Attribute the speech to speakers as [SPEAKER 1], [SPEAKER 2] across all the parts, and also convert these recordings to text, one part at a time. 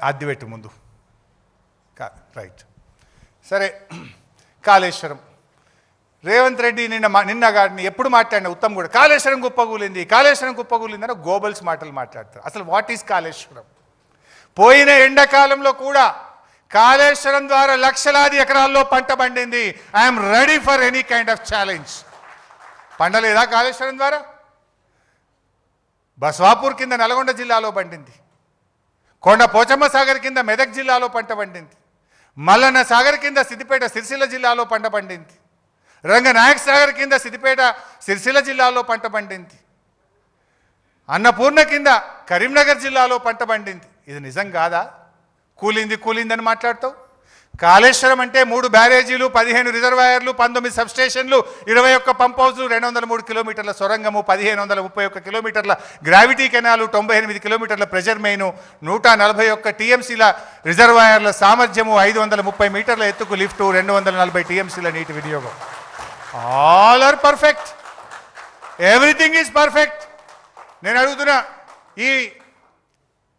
[SPEAKER 1] అద్దె పెట్టు ముందు రైట్. సరే, కాళేశ్వరం రేవంత్ రెడ్డి నిన్న గారిని ఎప్పుడు మాట్లాడినా ఉత్తమ్ కూడా కాళేశ్వరం కుప్పగూలింది, కాళేశ్వరం కుప్పగూలింది అని గోబల్స్ మాటలు మాట్లాడతారు. అసలు వాట్ ఈజ్ కాళేశ్వరం? పోయిన ఎండాకాలంలో కూడా కాళేశ్వరం ద్వారా లక్షలాది ఎకరాల్లో పంట పండింది. I'm ready for any kind of challenge. పండలేదా కాళేశ్వరం ద్వారా? బస్వాపూర్ కింద నల్గొండ జిల్లాలో పండింది, కొండ పోచమ్మ సాగర్ కింద మెదక్ జిల్లాలో పంట పండింది, మల్లన్న సాగర్ కింద సిద్దిపేట సిరిసిల్ల జిల్లాలో పంట పండింది, రంగనాయక్ సాగర్ కింద సిద్దిపేట సిరిసిల్ల జిల్లాలో పంట పండింది, అన్నపూర్ణ కింద కరీంనగర్ జిల్లాలో పంట పండింది. ఇది నిజం కాదా? కూలిందని మాట్లాడతావు. కాళేశ్వరం అంటే 3 బ్యారేజీలు, 15 రిజర్వాయర్లు, 19 సబ్స్టేషన్లు, 21 పంప్ హౌస్లు, 203 కిలోమీటర్ల సొరంగము, 1531 కిలోమీటర్ల గ్రావిటీ కెనాలు, 98 కిలోమీటర్ల ప్రెజర్ మెయిన్, 141 టీఎంసీల రిజర్వాయర్ల సామర్థ్యము, 530 మీటర్ల ఎత్తుకు లిఫ్టు, 240 టీఎంసీల నీటి వినియోగం. All are perfect, everything is perfect. నేను అడుగుతున్నా, ఈ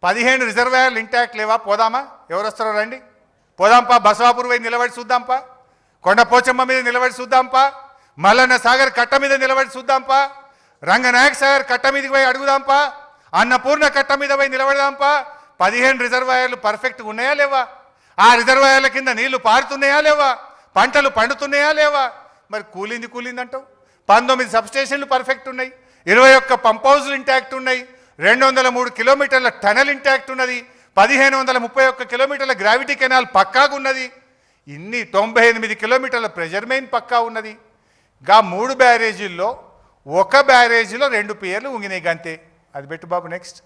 [SPEAKER 1] 15 రిజర్వాయర్లు ఇంటాక్ట్ లేవా? పోదామా? ఎవరు వస్తారో రండి, పోదాంపా. బసవాపూర్ పోయి నిలబడి చూద్దాంపా, కొండ పోచమ్మ మీద నిలబడి చూద్దాంపా, మల్లన్న సాగర్ కట్ట మీద నిలబడి చూద్దాంపా, రంగనాయక్ సాగర్ కట్ట మీదకి పోయి అడుగుదాంపా, అన్నపూర్ణ కట్ట మీద పోయి నిలబడదాంపా. 15 రిజర్వాయర్లు పర్ఫెక్ట్గా ఉన్నాయా లేవా? ఆ రిజర్వాయర్ల కింద నీళ్లు పారుతున్నాయా లేవా? పంటలు పండుతున్నాయా లేవా? మరి కూలింది అంటావు. 19 సబ్స్టేషన్లు పర్ఫెక్ట్ ఉన్నాయి, 21 పంప్ హౌస్లు ఇంటాక్ట్ ఉన్నాయి, 203 కిలోమీటర్ల టనల్ ఇంటాక్ట్ ఉన్నది, 1531 కిలోమీటర్ల గ్రావిటీ కెనాల్ పక్కాగా ఉన్నది, 98 కిలోమీటర్ల ప్రెజర్ మెయిన్ పక్కా ఉన్నది. గా 3 బ్యారేజీల్లో 1 బ్యారేజీలో 2 పియర్లు ఉంగినాయి గంతే. అది పెట్టు బాబు. నెక్స్ట్